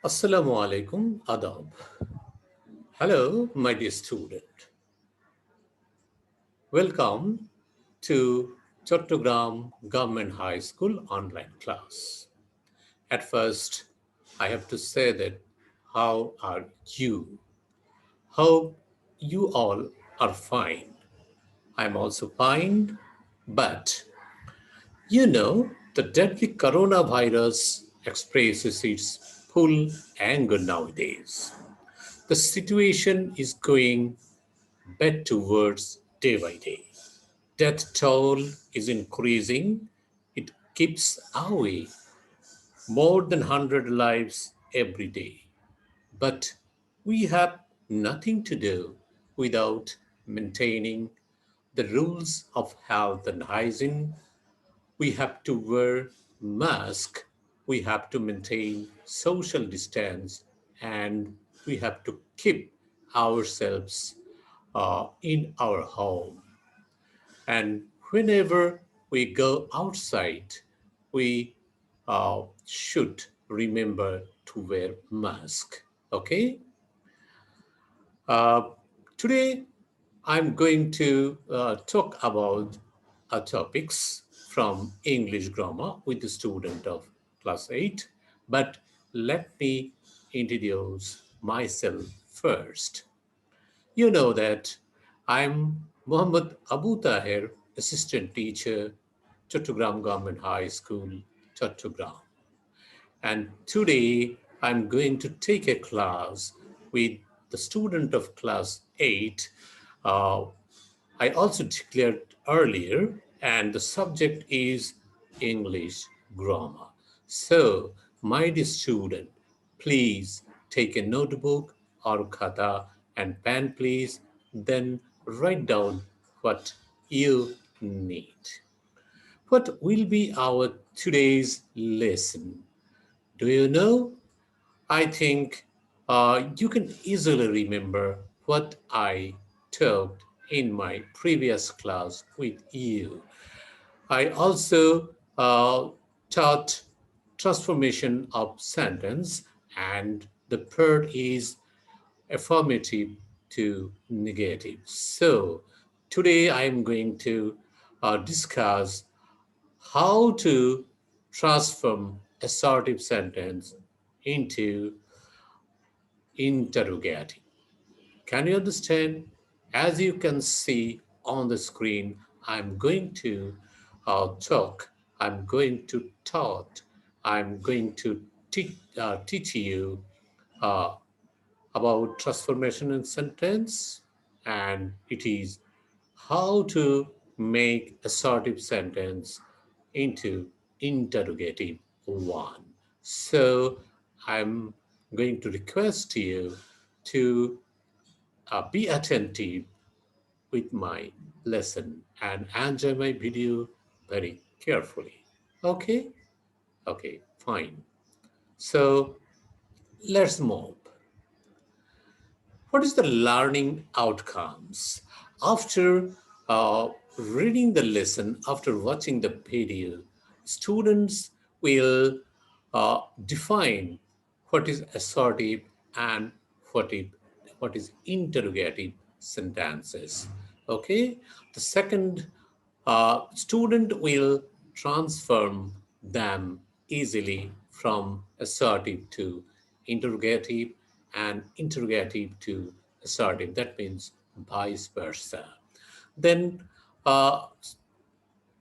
Assalamu alaikum, adab. Hello, my dear student. Welcome to Chattogram Government High School online class. At first, I have to say that how are you? Hope you all are fine. I'm also fine, but the deadly coronavirus expresses its full anger nowadays. The situation is going bad towards day by day. Death toll is increasing. It keeps away more than 100 lives every day. But we have nothing to do without maintaining the rules of health and hygiene. We have to wear mask, we have to maintain social distance, and we have to keep ourselves in our home. And whenever we go outside, we should remember to wear mask. Okay. Uh, Today, I'm going to talk about topics from English grammar with the student of class 8. But let me introduce myself first. You know that I'm Muhammad Abu Tahir, assistant teacher, Chattogram Government High School, Chattogram. And today I'm going to take a class with the student of class 8. Uh, I also declared earlier, and the subject is English grammar. So, my dear student, please take a notebook or khata and pen, please. Then write down what you need. What will be our today's lesson? Do you know? I think you can easily remember what I talked in my previous class with you. I also taught transformation of sentence, and the third is affirmative to negative. So today I am going to discuss how to transform assertive sentence into interrogative. Can you understand? As you can see on the screen, I'm going to talk, I'm going to taught, I'm going to teach you uh, about transformation in sentence, and it is how to make assertive sentence into interrogative one. So I'm going to request you to be attentive with my lesson and enjoy my video very carefully. Okay? Okay, fine. So let's move. What is the learning outcomes? After reading the lesson, after watching the video, students will define what is assertive and what is, what is interrogative sentences. Okay? The second, student will transform them easily from assertive to interrogative and interrogative to assertive. That means vice versa. Then uh,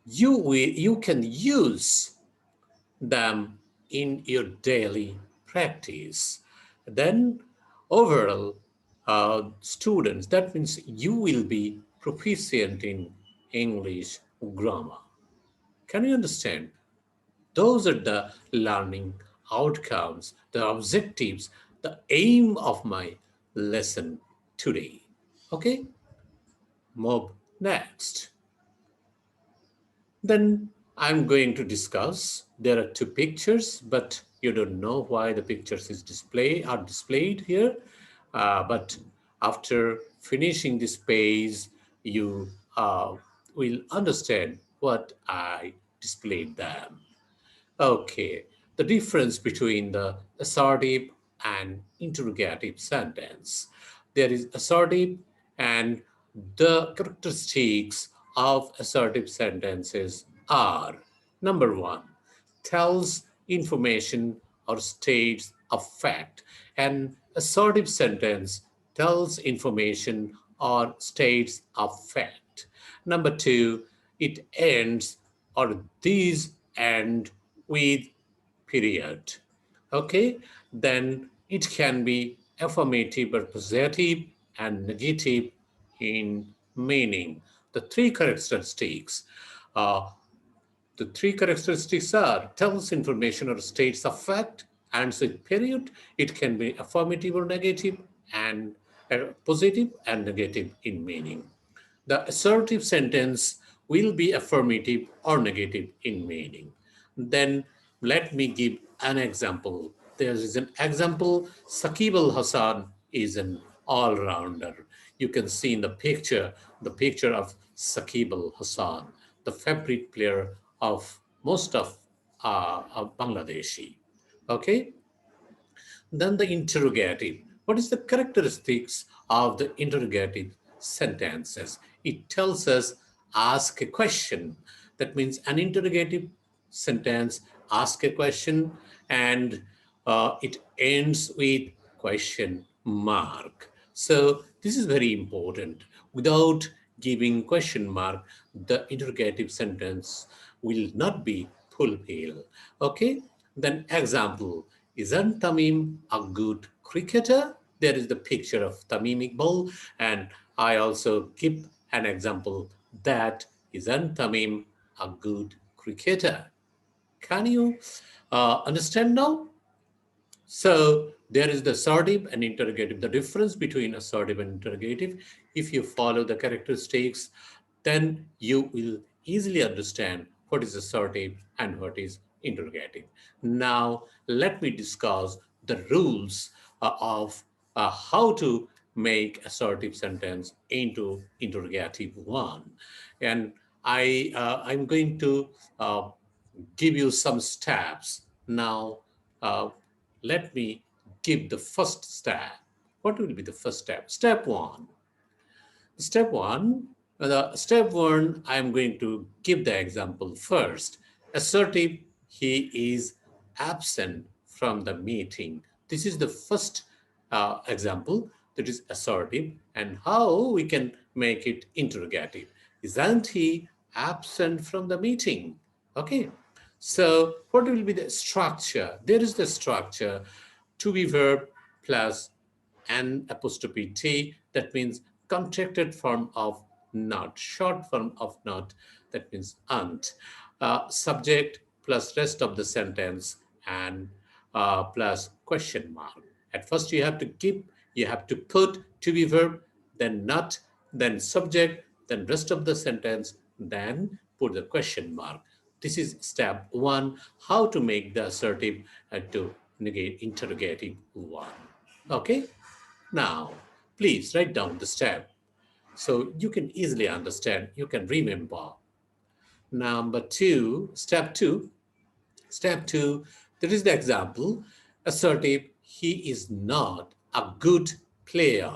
you can use them in your daily practice. Then overall, students, that means you will be proficient in English grammar. Can you understand? Those are the learning outcomes, the objectives, the aim of my lesson today. Okay, move next. Then I'm going to discuss. There are two pictures, but you don't know why the pictures are displayed here. But after finishing this page, you will understand what I displayed them. Okay, the difference between the assertive an interrogative sentence. There is assertive, and the characteristics of assertive sentences are: number one, tells information or states a fact. An assertive sentence tells information or states a fact. Number two, it ends or these end with period. Okay, then it can be affirmative or positive and negative in meaning. The three characteristics. Uh, the three characteristics are: tells information or states a fact, ends with period. It can be affirmative or negative, and positive and negative in meaning. The assertive sentence will be affirmative or negative in meaning. Then let me give an example. There is an example: Saqib Al Hassan is an all rounder. You can see in the picture of Saqib Al Hassan, the favorite player of most of Bangladeshi. Okay, then the interrogative. What is the characteristics of the interrogative sentences? It tells us ask a question. That means an interrogative sentence ask a question, and it ends with question mark. So this is very important. Without giving question mark, the interrogative sentence will not be fulfilled. Okay, then example: isn't Tamim a good cricketer? There is the picture of Tamim Iqbal, and I also give an example that isn't Tamim a good cricketer? Can you understand now? So there is the assertive and interrogative. The difference between assertive and interrogative, if you follow the characteristics, then you will easily understand what is assertive and what is interrogative. Now, let me discuss the rules of how to make assertive sentence into interrogative one. And I'm going to uh, give you some steps. Now, uh, let me give the first step. What will be the first step? Step one. Step one, step one, I'm going to give the example first. Assertive, he is absent from the meeting. This is the first example that is assertive, and how we can make it interrogative. Isn't he absent from the meeting? Okay. So what will be the structure? There is the structure: to be verb plus an apostrophe T, that means contracted form of not, short form of not, that means aren't. Subject plus rest of the sentence, and plus question mark. At first you have to put to be verb, then not, then subject, then rest of the sentence, then put the question mark. This is step one, how to make the assertive to negate interrogative one. Okay, now please write down the step so you can easily understand, you can remember. Number two, step two, there is the example: assertive, he is not a good player.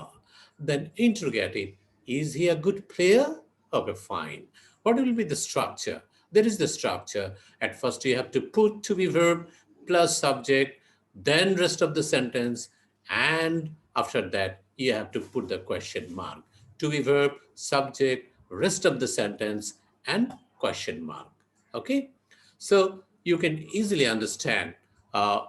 Then interrogative, is he a good player? Okay, fine. What will be the structure? There is the structure. At first you have to put to be verb plus subject, then rest of the sentence, and after that you have to put the question mark. To be verb, subject, rest of the sentence, and question mark. Okay, so you can easily understand uh,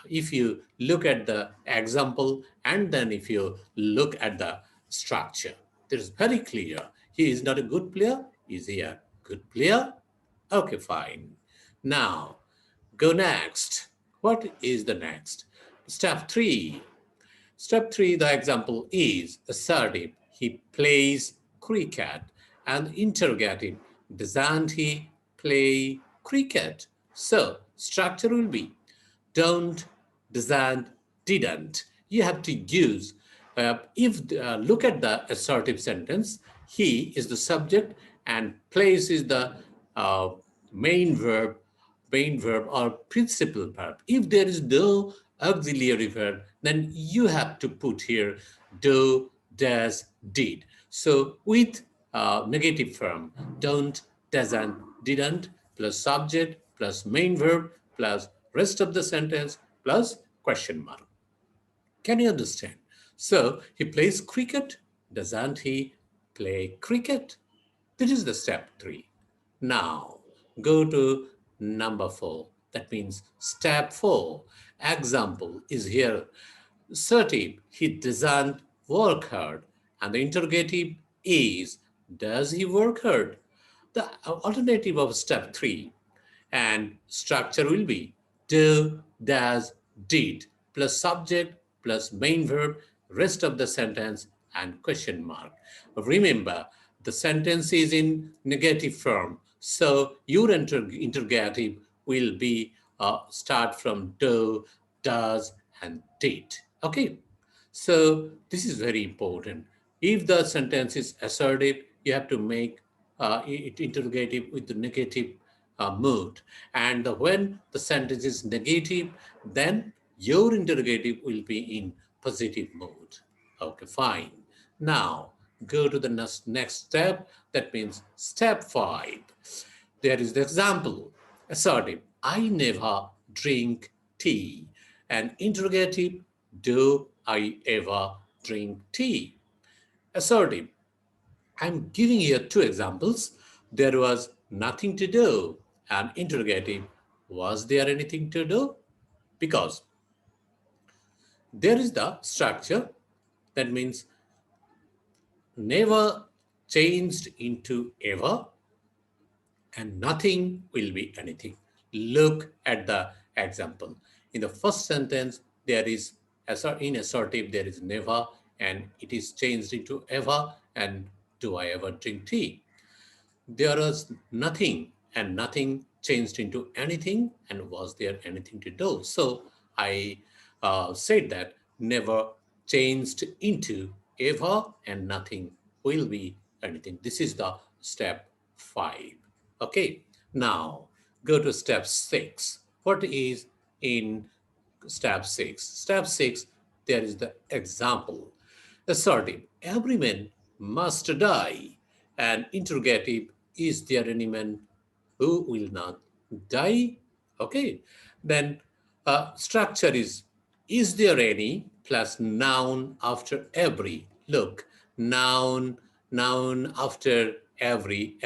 if you look at the example, and then if you look at the structure. It is very clear. He is not a good player. Is he a good player? Okay, fine. Now, go next. What is the next? Step three. Step three, the example is assertive. He plays cricket. And interrogative, doesn't he play cricket? So, structure will be don't, doesn't, didn't. You have to use, if look at the assertive sentence, he is the subject and plays is the uh, main verb, or principal verb. If there is no auxiliary verb, then you have to put here do, does, did. So with negative form, don't, doesn't, didn't, plus subject, plus main verb, plus rest of the sentence, plus question mark. Can you understand? So he plays cricket. Doesn't he play cricket? This is the step three. Now go to number four. That means step four. Example is here. Assertive, he doesn't work hard. And the interrogative is, does he work hard? The alternative of step three and structure will be do, does, did, plus subject, plus main verb, rest of the sentence, and question mark. Remember, the sentence is in negative form, so your interrogative will be start from do, does, and did. Okay. So this is very important. If the sentence is assertive, you have to make it interrogative with the negative mood. And when the sentence is negative, then your interrogative will be in positive mood. Okay, fine. Now go to the next step. That means step five. There is the example. Assertive, I never drink tea. And interrogative, do I ever drink tea? Assertive, I'm giving here two examples. There was nothing to do. And interrogative, was there anything to do? Because there is the structure. That means never changed into ever, and nothing will be anything. Look at the example. In the first sentence, there is in assertive, there is never, and it is changed into ever, and do I ever drink tea? There was nothing, and nothing changed into anything, and was there anything to do? So I said that never changed into ever, and nothing will be anything. This is the step five. Okay, now go to step six. What is in step six? Step six, there is the example. Assertive, every man must die. And interrogative, is there any man who will not die? Okay, then structure is there any plus noun after every. Look, noun, noun after every,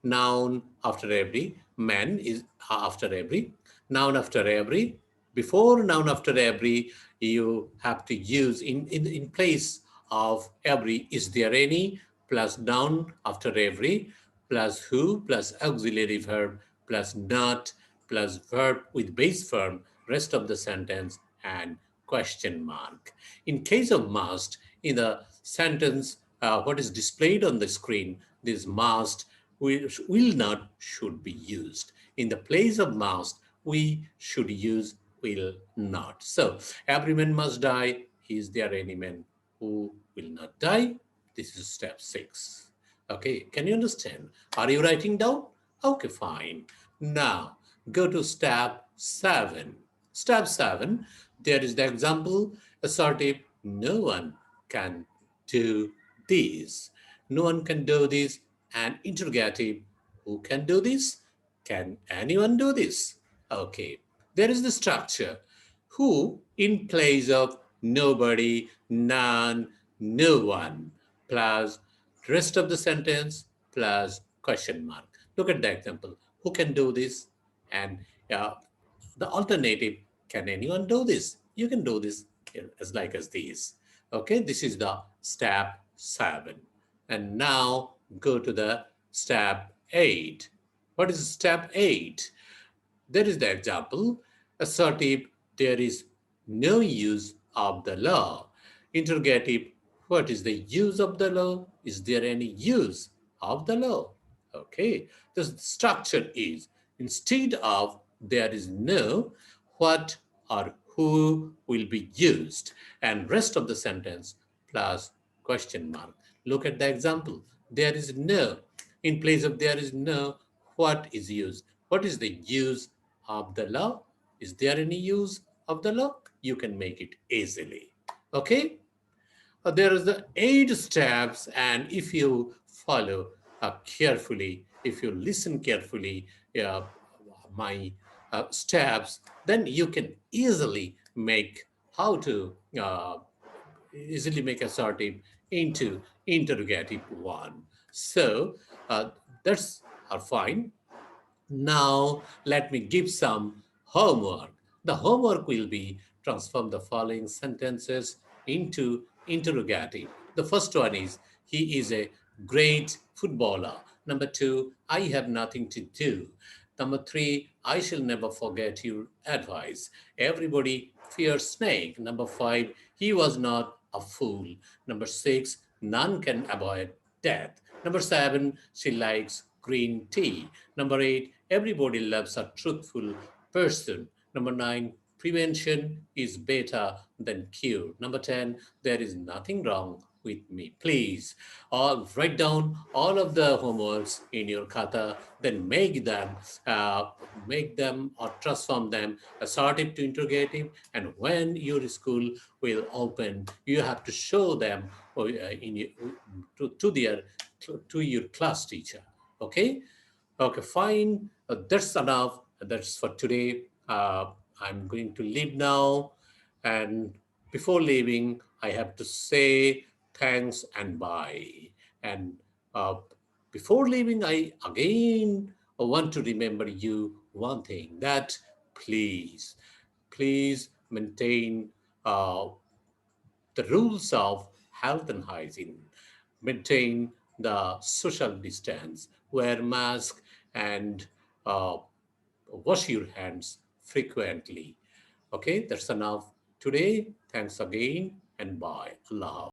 noun after every, man is after every, noun after every. Before noun after every, you have to use in place of every, is there any, plus noun after every, plus who, plus auxiliary verb, plus not, plus verb with base form, rest of the sentence, and question mark. In case of must, in the sentence, what is displayed on the screen, this must will not should be used. In the place of must, we should use will not. So every man must die. Is there any man who will not die? This is step six. Okay, can you understand? Are you writing down? Okay, fine. Now go to step seven. Step seven, there is the example assertive, no one can do this. No one can do this. And interrogative, who can do this? Can anyone do this? Okay, there is the structure. Who in place of nobody, none, no one, plus rest of the sentence plus question mark. Look at the example. Who can do this? And uh, the alternative, can anyone do this? You can do this as like as these. Okay, this is the step seven. And now go to the step eight. What is step eight? There is the example. Assertive, there is no use of the law. Interrogative, what is the use of the law? Is there any use of the law? Okay, the structure is instead of there is no, what or who will be used, and rest of the sentence plus question mark. Look at the example. There is no. In place of there is no, what is used? What is the use of the law? Is there any use of the luck, you can make it easily. Okay? There is the 8 steps, and if you follow carefully, if you listen carefully, uh, my steps, then you can make how to easily make assertive into interrogative one. So that's are fine. Now, let me give some homework. The homework will be transform the following sentences into interrogative. The first one is, he is a great footballer. Number two, I have nothing to do. Number three, I shall never forget your advice. Everybody fears snake. Number five, he was not a fool. Number six, none can avoid death. Number seven, she likes green tea. Number eight, everybody loves a truthful person. Number nine, prevention is better than cure. Number 10, there is nothing wrong with me. Please, all write down all of the homeworks in your kata, then uh, make them or transform them assertive to interrogative. And when your school will open, you have to show them in your, to your class teacher. Okay. Okay, fine. That's enough. That's for today. I'm going to leave now. And before leaving, I have to say thanks and bye. And uh, before leaving, I again want to remember you one thing, that please, please maintain uh, the rules of health and hygiene, maintain the social distance, wear mask, and uh, wash your hands frequently. Okay, that's enough today. Thanks again, and bye. Allah.